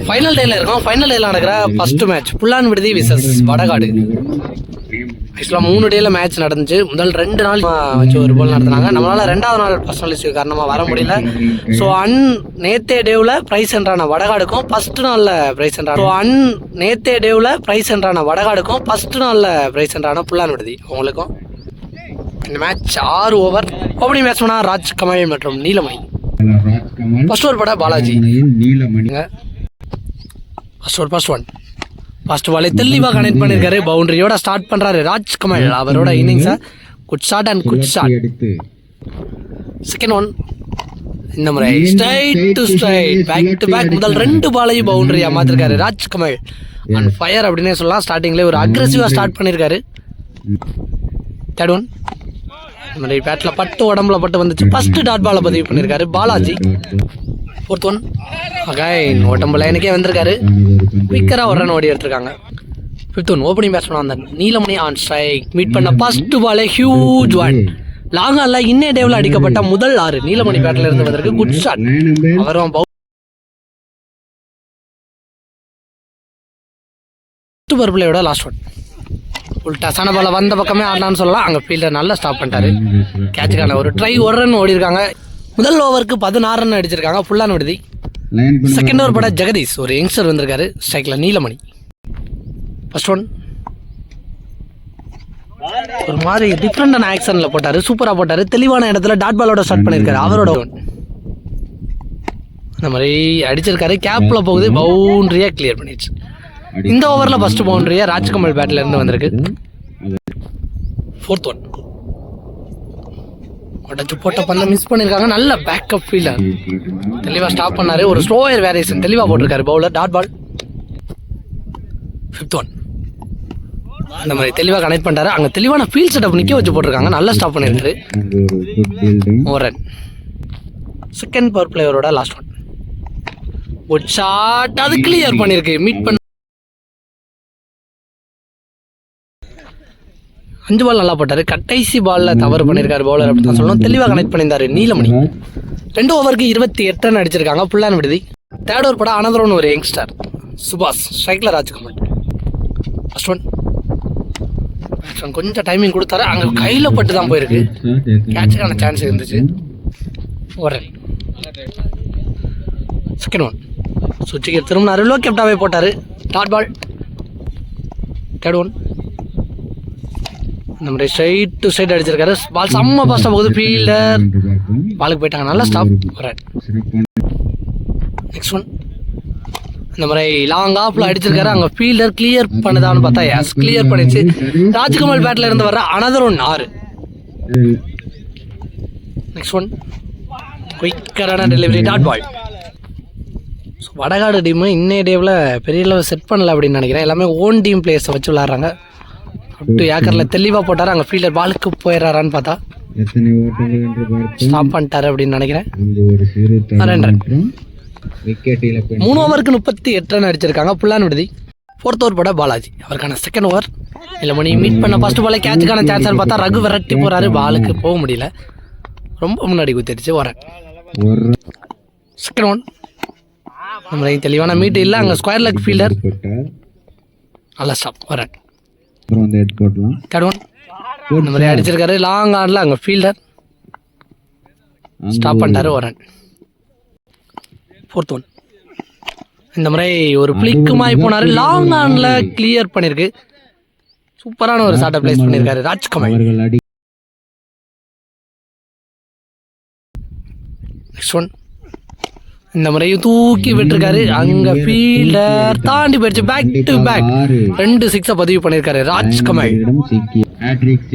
Final டேல இருக்கோம். Final டேல நடக்கிற ஃபர்ஸ்ட் மேட்ச் புல்லான் விடுதி விசஸ் வடகாடு. ஆக்சுவலாக 3 டேல மேட்ச் நடந்துச்சு. முதல் 2 நாள் வச்சு ஒரு போல் நடத்தினாங்க. நம்மளால 2வது நாள் பர்சனல் இஷ்யூ காரணமாக வர முடியல. ஸோ நேத்தே டேவில் ப்ரைஸ் என்றான வடகாடுக்கும் ஃபர்ஸ்ட் நாளில் ப்ரைஸ் என்றான புல்லான் விடுதி அவங்களுக்கும். இந்த மேட்ச் 6 ஓவர். ஓப்பனிங் பேட்ஸ்மேனாக ராஜ் கமல் மற்றும் நீலமணி. ஃபர்ஸ்ட் ஓவர் பட பாலாஜி. ஃபர்ஸ்ட் பாலே தெளிவாக கனெக்ட் பண்ணியிருக்காரு. பவுண்டரியோட ஸ்டார்ட் பண்ணுறாரு ராஜ் கமல் அவரோட இன்னிங்ஸை. Good shot and good shot. Second one. இந்த முறை straight to straight back to back முதல் 2 பாலையும் பவுண்டரியாக மாற்றிருக்காரு ராஜ் கமல். அண்ட் ஃபயர் அப்படின்னே சொல்லலாம். ஸ்டார்டிங்லேயே ஒரு அக்ரெசிவாக ஸ்டார்ட் பண்ணியிருக்காரு. Third one. இந்த மாதிரி பேட்டில் பட்டு உடம்புல பட்டு வந்துச்சு. ஃபர்ஸ்ட் டாட் பாலை பதிவு பண்ணியிருக்காரு பாலாஜி. Fourth one. அகைன் உடம்புல எனக்கே வந்திருக்காரு. குயிக்கராக ஒரு ரன் ஓடி எடுத்திருக்காங்க. Fifth one. ஓப்பனிங் பேட்ஸ்மேன் அந்த நீலமணி ஆன் ஸ்ட்ரைக். மீட் பண்ண ஃபர்ஸ்ட் பாலே ஹியூஜ் ஒன். லாங் ஆன்ல இன்னே டேவில் அடிக்கப்பட்ட முதல் 6 நீலமணி பேட்டில் இருந்து வந்திருக்கு. Good shot. அவரும் பவர் பிளேயோட லாஸ்ட் ஒன். டசான பால வந்த பக்கமே ஆடலான்னு சொல்லலாம். அங்கே ஃபீல்டர் நல்லா ஸ்டாப் பண்ணிட்டாரு. கேட்சுக்கான ஒரு ட்ரை ஒரு ரன் ஓடி இருக்காங்க. முதல் ஓவருக்கு 16 ரன் அடிச்சிருக்காங்க புல்லான் விடுதி. செகண்ட் ஓவர் பட ஜெகதீஷ் ஒரு யங்ஸ்டர் வந்திருக்காரு. ஸ்ட்ரைக்ல நீலமணி. First one. ஒரு மாதிரி டிஃப்ரெண்டான ஆக்ஷன்ல போட்டாரு. சூப்பரா போட்டாரு. தெளிவான இடத்துல டாட் பாலோட ஸ்டார்ட் பண்ணியிருக்காரு. அவரோட ஒன் அந்த மாதிரி அடிச்சிருக்காரு. கேப்ல போகுது. பவுண்டரியா கிளியர் பண்ணிடுச்சு. இந்த ஓவர்ல ஃபர்ஸ்ட் பவுண்டரியா ராஜ்கமல் பேட்ல இருந்து வந்திருக்கு. Fourth one. உடச்சு போட்ட பல்ல மிஸ் பண்ணியிருக்காங்க. நல்ல பேக்கப் ஃபீல்டர் தெளிவாக ஸ்டாப் பண்ணாரு. ஒரு ஸ்லோயர் வேரியேஷன் தெளிவாக போட்டிருக்காரு bowler. Dot ball. Fifth one. அந்த மாதிரி தெளிவாக கனெக்ட் பண்ணிட்டாரு. அங்கே தெளிவான ஃபீல்ட் செட்டப் நிற்க வச்சு போட்டிருக்காங்க. நல்லா ஸ்டாப் பண்ணியிருக்காரு. ஒரு ரன். செகண்ட் பவர் பிளேயரோட லாஸ்ட் ஒன். ஒரு ஷாட் அது கிளியர் பண்ணியிருக்கு. மீட் பண்ண 5 பால் நல்லா போட்டாரு. கடைசி பால்ல தவறு பண்ணியிருக்காரு பவுலர் அப்படி தான் சொல்லணும். தெளிவாக கனெக்ட் பண்ணியிருந்தாரு நீலமணி. 2 ஓவருக்கு 28 ரன் அடிச்சிருக்காங்க புல்லான் விடுதி. தேர்ட் ஓவர் பட அனதர் ஒரு யங்ஸ்டர் சுபாஷ். ஸ்ட்ரைக்ல ராஜ்கமல். First one. கொஞ்சம் டைமிங் கொடுத்தாரு. அங்கே கையில் பட்டு தான் போயிருக்கு. கேட்சுக்கான சான்ஸ் இருந்துச்சு. ஒரு ரன். Second one. சுவிட்சுக்கு திரும்பினாரு. லோ கேப்டாவே போட்டாரு. Dot ball. Third one. இந்த மாதிரி ஸ்ட்ரைட் டு ஸ்ட்ரைட் அடிச்சிருக்காரு. பால் செம்ம பாஸ்டா போகுது. ஃபீல்டர் பாலுக்கு போயிட்டாங்க. நல்லா ஸ்டாப். Next one. இந்த மாதிரி லாங் ஆஃப்ல அடிச்சிருக்காரு. அங்கே ஃபீல்டர் கிளியர் பண்ணுதான்னு பார்த்தா எஸ் கிளியர் பண்ணிச்சு. ராஜ்கமல் பேட்ல இருந்து வர அனதர் ஒன் 6. Next one. குயிக்கரான delivery. Dot ball. Vadakadu team இன்னைய டேவில் பெரிய அளவு செட் பண்ணல அப்படின்னு நினைக்கிறேன். எல்லாமே ஓன் டீம் பிளேயர்ஸை வச்சு விளாட்றாங்க. அப்டு ஏக்கரில் தெளிவாக போட்டார். அங்கே ஃபீல்டர் பாலுக்கு போயிடுறாரான்னு பார்த்தா ஸ்டாப் பண்ணிட்டாரு அப்படின்னு நினைக்கிறேன். 2 ரன். 3 ஓவருக்கு 38 ரன் அடிச்சிருக்காங்க புல்லான் விடுதி. ஃபோர்த் ஓவர் பட பாலாஜி. அவருக்கான செகண்ட் ஓவர். இல்லை மணி மீட் பண்ண ஃபர்ஸ்ட் பாலே கேட்சுக்கான சான்ஸ் பார்த்தா ரகு விரட்டி போறாரு. பாலுக்கு போக முடியல. ரொம்ப முன்னாடி குத்திடுச்சு. ஒரு ரன். Second one. நம்ம தெளிவான மீட் இல்லை. அங்கே ஸ்கொயர் லெக் ஃபீல்டர் நல்லா ஸ்டாப். ஒரு ரன். Third one. இந்த மாதிரி அடிச்சிருக்காரு. லாங் ஆன்ல அங்கே ஃபீல்டர் ஸ்டாப் பண்ணிட்டாரு. ஒரு ரன். Fourth one. இந்த முறை ஒரு பிளிக்குமாய் போனாரு. லாங் ஆன்ல கிளியர் பண்ணிருக்கு. சூப்பரான ஒரு ஷாட்டை பிளேஸ் பண்ணியிருக்காரு ராஜ்கமல். Next one. இந்த முறையும் தூக்கி விட்டுருக்காரு. அங்க ஃபீல்டர் தாண்டி போயிடுச்சு. பேக் டு பேக் 2 சிக்ஸை பதிவு பண்ணியிருக்காரு ராஜ்கமல்.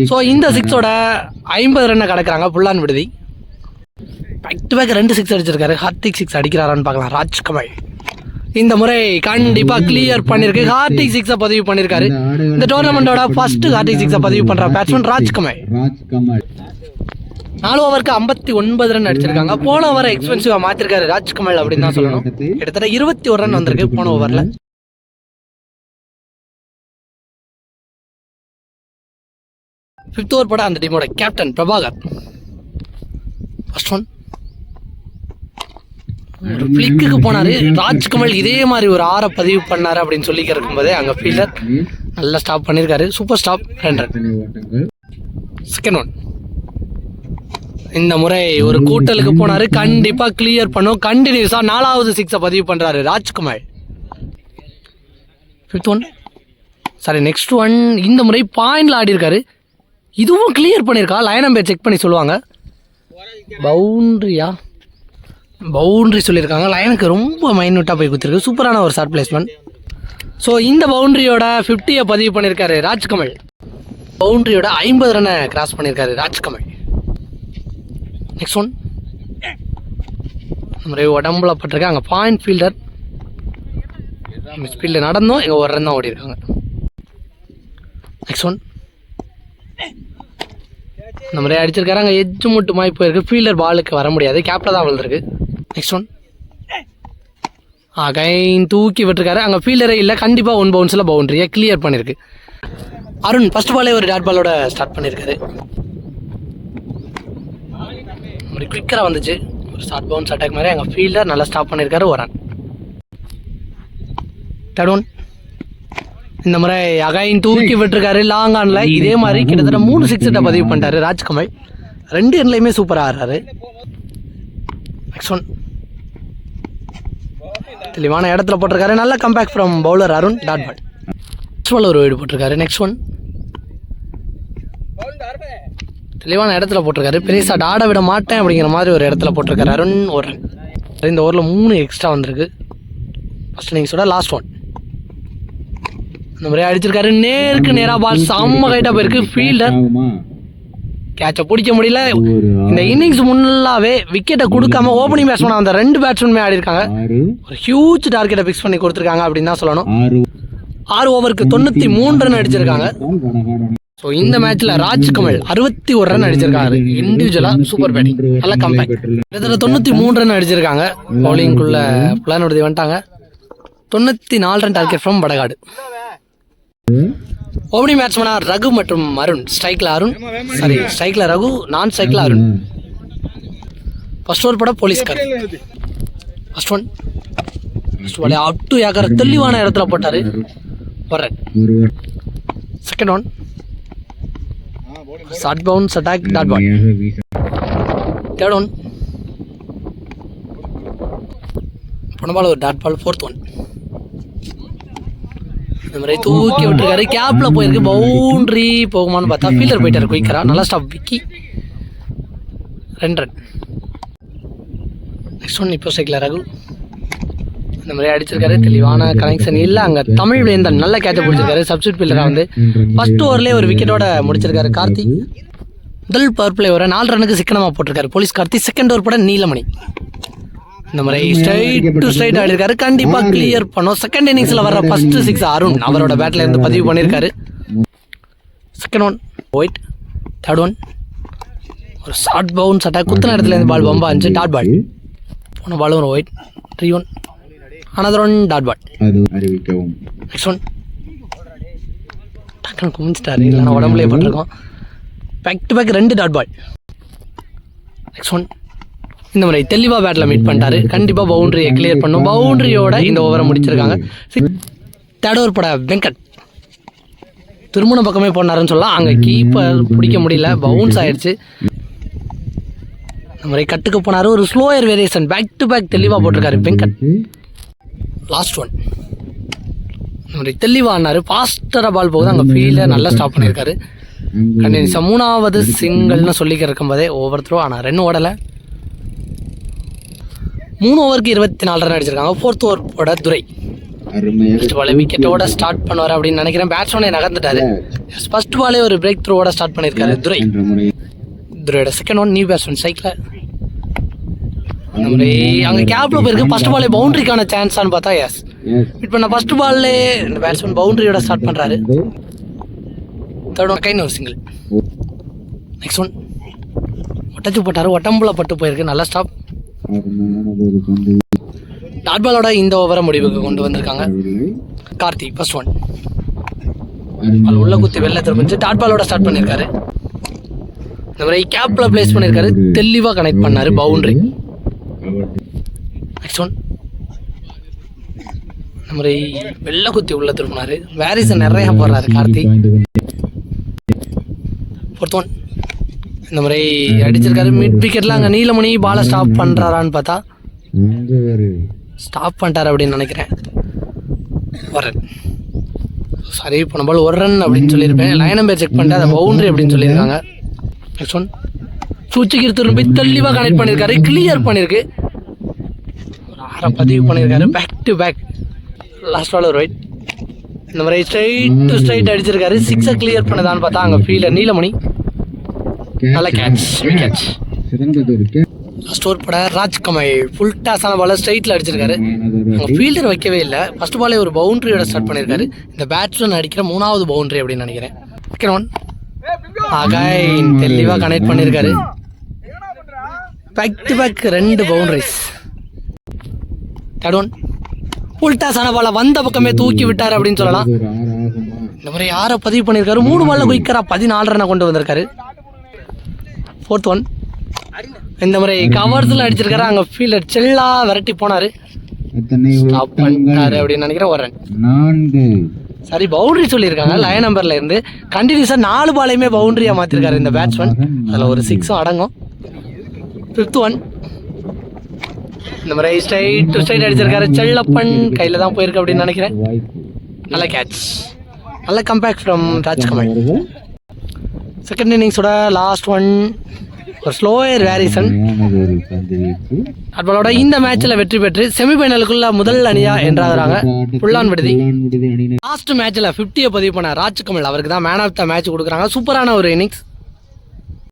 ஸோ இந்த 6ஓட 50 ரன்னை கடக்கிறாங்க புல்லான் விடுதி. பேக் டு பேக் 2 சிக்ஸ் அடிச்சிருக்காரு. ஹார்திக் 6 அடிக்கிறாரான்னு பார்க்கலாம் ராஜ்கமல். இந்த முறை கண்டிப்பா கிளியர் பண்ணிருக்கு. ஹார்திக் 6 பதிவு பண்ணிருக்காரு. இந்த டோர்னமெண்டோட ஃபர்ஸ்ட் ஹார்திக் 6 பதிவு பண்ற பேட்ஸ்மேன் ராஜ்கமல். 4 ஓவருக்கு 59 ரன் அடிச்சிருக்காங்க. போன ஓவரை எக்ஸ்பென்சிவா மாத்திருக்காரு ராஜ்கமல் அப்படின்னு தான் சொல்லணும். கிட்டத்தட்ட 21 ரன் வந்திருக்கு போன ஓவர்ல. 5th ஓவர் பட அந்த டீமோட கேப்டன் பிரபாகர். First one. ஒரு ஃபிளிக்கு போனாரு ராஜ்கமல். இதே மாதிரி ஒரு 6 பதிவு பண்ணாரு அப்படின்னு சொல்லி இருக்கும்போதே அங்கே ஃபீல்டர் நல்லா ஸ்டாப் பண்ணியிருக்காரு. Super stop. 2 run. Second one. இந்த முறை ஒரு கூட்டலுக்கு போனாரு, கண்டிப்பா கிளியர் பண்ணும். கண்டினியூஸா 4வது 6 பதிவு பண்றாரு Rajkumar. 5th one. Sorry, next one. இந்த முறை பாயிண்ட்ல ஆடி இருக்காரு, இதுவும் கிளியர் பண்ணியிருக்கா. லைன் நம்பர் செக் பண்ணி சொல்லுவாங்க. பவுண்ட்ரியா? பவுண்ட்ரி சொல்லியிருக்காங்க. லைனுக்கு ரொம்ப மைன்யூட்டாக போய் குத்திருக்கு. சூப்பரான ஒரு ஷார்ட் பிளேஸ்மெண்ட். ஸோ இந்த பவுண்ட்ரியோட 50 பதிவு பண்ணியிருக்காரு ராஜ்கமல். பவுண்ட்ரியோட 50 ரனை கிராஸ் பண்ணியிருக்காரு ராஜ்கமல். Next one. இந்த மாதிரி உடம்புல பட்டிருக்கேன். அங்கே பாயிண்ட் ஃபீல்டர் மிஸ் ஃபீல்டு நடந்தோம், இங்கே ஒரு ரன் தான் ஓடி இருக்காங்க. Next one. இந்த மாதிரி அடிச்சிருக்காரு. அங்கே எஜ்ஜு முட்டு மாதிரி போயிருக்கு. ஃபீல்டர் பாலுக்கு வர முடியாது, கேப்பில் தான் விழுந்திருக்கு. Next one. அகைன் தூக்கி விட்டுருக்காரு. அங்கே ஃபீல்டரே இல்லை, கண்டிப்பாக 1 பவுன்ஸில் பவுண்டரியை கிளியர் பண்ணியிருக்கு. அருண் ஃபர்ஸ்ட் பாலே ஒரு டாட் பாலோட ஸ்டார்ட் பண்ணியிருக்காரு. ஒரு குயிக்கராக வந்துச்சு, ஒரு ஷார்ட் பவுன்ஸ் அட்டாக் மாதிரி. அங்கே ஃபீல்டர் நல்லா ஸ்டாப் பண்ணியிருக்காரு. 1 ரன். 3rd one. இந்த முறை அகைன் தூக்கி விட்டுருக்காரு லாங் ஆன்ல. இதே மாதிரி கிட்டத்தட்ட 3 6 பதிவு பண்ணிட்டாரு ராஜ்கமல். 2 எண்ட்லையுமே சூப்பராக ஆடுறாரு. Next one. தெளிவான இடத்துல போட்டிருக்காரு. நல்ல comeback from bowler Arun. Dot ball. Next ball ஒரு வைடு போட்டிருக்காரு. Next one. தெளிவான இடத்துல போட்டிருக்காரு. பெருசாக ஆட விட மாட்டேன் அப்படிங்கிற மாதிரி ஒரு இடத்துல போட்டிருக்காரு அருண். 1 ரன். இந்த ஓவரில் 3 எக்ஸ்ட்ரா வந்திருக்கு. ஃபர்ஸ்ட் இன்னிங்ஸோட லாஸ்ட் ஒன். இந்த மாதிரி அடிச்சிருக்காரு. நேருக்கு நேராக பால் செம்ம கைட்டாக போயிருக்கு. ஃபீல்டர் கேட்சை பிடிக்க முடியல. இந்த இன்னிங்ஸ் முன்னாவே விக்கெட்டை கொடுக்காம ஓப்பனிங் பேட்ஸ்மேன் அந்த 2 பேட்ஸ்மேனுமே ஆடி இருக்காங்க. ஒரு ஹியூஜ் டார்கெட்டை ஃபிக்ஸ் பண்ணி கொடுத்துருக்காங்க அப்படின்னு தான் சொல்லணும். 6 ஓவருக்கு 93 ரன் அடிச்சிருக்காங்க. ஸோ இந்த மேட்ச்ல ராஜ்கமல் 61 ரன் அடிச்சிருக்காரு. இண்டிவிஜுவலா சூப்பர் பேட்டிங், நல்ல கம்பேக். கிட்டத்தட்ட 93 ரன் அடிச்சிருக்காங்க. பவுலிங்குள்ள பிளான் உறுதி வந்துட்டாங்க. 94 run target from Vadakadu. Opening பேட்ஸ்மேனா ரகு மற்றும் அருண். ஸ்ட்ரைக்ல அருண், சாரி ஸ்ட்ரைக்ல ரகு, நான் ஸ்ட்ரைக்ல அருண். ஃபர்ஸ்ட் ஓவர் பட போலீஸ்கார். First one. First ball out to yorker தெளிவான இடத்துல போட்டாரு. 1 run. Second one. Short bounce attack. Dot ball. 3rd one. போன பால் ஒரு டாட் பால். 4th one. இந்த மாதிரி தூக்கி விட்டுருக்காரு. கேப்ல போயிருக்கு. பவுண்டரி போகுமான்னு பார்த்தா ஃபீல்டர் போயிட்டாரு குயிக்கரா. நல்லா stop Vicky. 2 run. Next one. இப்போ சைக்கிள் ரகு இந்த மாதிரி அடிச்சிருக்காரு. தெளிவான கனெக்ஷன் இல்லை. அங்கே தமிழ் வேந்தன் நல்ல கேட்சை பிடிச்சிருக்காரு. சப்ஸ்டியூட் ஃபீல்டராக வந்து ஃபர்ஸ்ட் ஓவர்லேயே ஒரு விக்கெட்டோட முடிச்சிருக்காரு கார்த்திக். முதல் பவர் பிளே வர 4 ரனுக்கு சிக்கனமாக போட்டிருக்காரு போலீஸ் கார்த்திக். செகண்ட் ஓவர் பட நீலமணி. இந்த மாதிரி ஸ்ட்ரைட் டு ஸ்ட்ரைட் ஆடிருக்காரு. கண்டிப்பா கிளியர் பண்ணும். செகண்ட் இன்னிங்ஸ்ல வர ஃபர்ஸ்ட் 6 அருண் அவரோட பேட்ல இருந்து பதிவு பண்ணியிருக்காரு. Second one wide. 3rd one. ஒரு ஷார்ட் பவுன்ஸ் அட்டாக். குத்துன இடத்துல இருந்து பால் பம்பா இருந்துச்சு. Dot ball. போன பாலும் ஒரு wide. 3 one. another one. Dot ball. Next one. டக்குன்னு குமிச்சிட்டாரு, இல்லைன்னா உடம்புலேயே போட்டிருக்கோம். Back to back 2 dot ball. Next one. இந்த முறை தெளிவாக பேட்டில் மீட் பண்ணிட்டாரு. கண்டிப்பாக பவுண்டரியை கிளியர் பண்ணும். பவுண்டரியோட இந்த ஓவரை முடிச்சிருக்காங்க. 3rd ஓவர் பட வெங்கட் திருமண பக்கமே போனாருன்னு சொல்லலாம். அங்கே கீப்பர் பிடிக்க முடியல, பவுன்ஸ் ஆயிடுச்சு. இந்த முறை கட்டுக்கு போனார். ஒரு slower variation back to back தெளிவாக போட்டிருக்காரு வெங்கட். Last one. இந்த முறை தெளிவாக ஆனார். ஃபாஸ்டராக பால் போகுது. அங்கே ஃபீல்டர் நல்லா ஸ்டாப் பண்ணியிருக்காரு. கண்டினியூஸாக 3வது சிங்கிள்னு சொல்லிக்க இருக்கும்போதே ஓவர் த்ரோ. ஆனால் ரன் ஓடலை. 3 ஓவருக்கு 24 ரன் அடிச்சிருக்காங்க. 4th ஓவர் போட துரை ஃபர்ஸ்ட் பாலே விக்கெட்டோட ஸ்டார்ட் பண்ணுவார் அப்படின்னு நினைக்கிறேன். பேட்ஸ்மேனே நகர்ந்துட்டாரு. ஃபர்ஸ்ட் பாலே ஒரு பிரேக் த்ரோவோட ஸ்டார்ட் பண்ணியிருக்காரு துரை. துரையோட second one. New batsman cycle. அந்த மாதிரி அங்கே கேப்ல போயிருக்கு. ஃபர்ஸ்ட் பாலே பவுண்டரிக்கான சான்ஸான்னு பார்த்தா எஸ் ஹிட் பண்ண. ஃபர்ஸ்ட் பால்லே இந்த பேட்ஸ்மேன் பவுண்டரியோட ஸ்டார்ட் பண்ணுறாரு. 3rd ஒன் கைன்னு ஒரு சிங்கிள். Next one. ஒட்டச்சு போட்டார். ஒட்டம்புல பட்டு போயிருக்கு. நல்லா ஸ்டாப். டாட் பாலோட இந்த ஓவரை முடிவுக்கு கொண்டு வந்திருக்காங்க கார்த்திக். First one. பால் உள்ள குத்தி வெளில திரும்பிச்சு. டாட் பாலோட ஸ்டார்ட் பண்ணியிருக்காரு. இந்த மாதிரி கேப்ல பிளேஸ் பண்ணியிருக்காரு. தெளிவாக கனெக்ட் பண்ணாரு. பவுண்டரி. நெக்ஸ்ட் ஒன் இந்த முறை வெள்ளை குத்தி உள்ள திரும்பினாரு. வேரிசன் நிறைய போடுறாரு கார்த்திக். ஃபோர்த் ஒன் இந்த முறை அடிச்சிருக்காரு. மிட் விக்கெட்ல அங்கே நீலமணி பாலை ஸ்டாப் பண்ணுறாரான்னு பார்த்தா ஸ்டாப் பண்ணிட்டார் அப்படின்னு நினைக்கிறேன். ஒரு ரன் சரி போன பால் ஒரு ரன் அப்படின்னு சொல்லியிருப்பேன். லைன் நம்பர் செக் பண்ணிட்டு அதை பவுண்டரி அப்படின்னு சொல்லியிருக்காங்க. நெக்ஸ்ட் ஒன் சூச்சிக்கு திரும்பி தெளிவாக கனெக்ட் பண்ணியிருக்காரு. கிளியர் பண்ணியிருக்கு. ஒரு 6 பதிவு பண்ணியிருக்காரு. Back to back. Last ball ஒரு ரைட். இந்த மாதிரி ஸ்ட்ரைட் டு ஸ்ட்ரைட் அடிச்சிருக்காரு. 6 கிளியர் பண்ணதான்னு பார்த்தா அங்கே ஃபீல்டர் நீலமணி நல்ல கேட்ச். கேட்ச் லாஸ்ட் ஓவர் பட ராஜ்கமல் ஃபுல் டாஸான பாலை ஸ்ட்ரைட்டில் அடிச்சிருக்காரு. அங்கே ஃபீல்டர் வைக்கவே இல்லை. ஃபர்ஸ்ட் பாலே ஒரு பவுண்டரியோட ஸ்டார்ட் பண்ணியிருக்காரு. இந்த பேட்ஸ்மேன் அடிக்கிற 3வது பவுண்டரி அப்படின்னு நினைக்கிறேன். செகண்ட் ஒன் அகைன் தெளிவாக கனெக்ட் பண்ணியிருக்காரு. Back to back 2 boundaries. Third one full டாஸான பாலை வந்த பக்கமே தூக்கி விட்டார் அப்படின்னு சொல்லலாம். இந்த மாதிரி 6 பதிவு பண்ணியிருக்காரு. 3 பாலில் குயிக்கராக 14 ரனை கொண்டு வந்திருக்காரு. ஃபோர்த் ஒன் இந்த முறை கவர்ஸில் அடிச்சிருக்காரு. அங்கே ஃபீல்டர் செல்லா விரட்டி போனார். ஸ்டாப் பண்ணிட்டாரு அப்படின்னு நினைக்கிறேன். ஒரு ரன் சரி பவுண்டரி சொல்லியிருக்காங்க. லைன் நம்பரில் இருந்து கண்டினியூஸாக 4 பாலையுமே பவுண்டரியாக மாற்றிருக்காரு இந்த பேட்ஸ்மேன். அதில் ஒரு 6 அடங்கும். ஃபிஃப்த் ஒன் இந்த முறை ஸ்ட்ரைட் டு ஸ்ட்ரைட் அடிச்சிருக்காரு. செல்லப்பன் கையில் தான் போயிருக்கு அப்படின்னு நினைக்கிறேன். நல்ல கேட்ச். நல்ல கம்பேக் ஃப்ரம் ராஜ்கமல். செகண்ட் இன்னிங்ஸோட லாஸ்ட் ஒன் ஒரு ஸ்லோயர் வேரிசன் அட்பாலோட இந்த மேட்ச்சில் வெற்றி பெற்று செமிஃபைனலுக்குள்ள முதல் அணியாக என்றாகிறாங்க புல்லான் விடுதி. லாஸ்ட் மேட்ச்சில் 50 பதிவு பண்ண ராஜ்கமல் அவருக்கு தான் மேன் ஆஃப் த மேட்ச் கொடுக்குறாங்க. சூப்பரான ஒரு இன்னிங்ஸ்.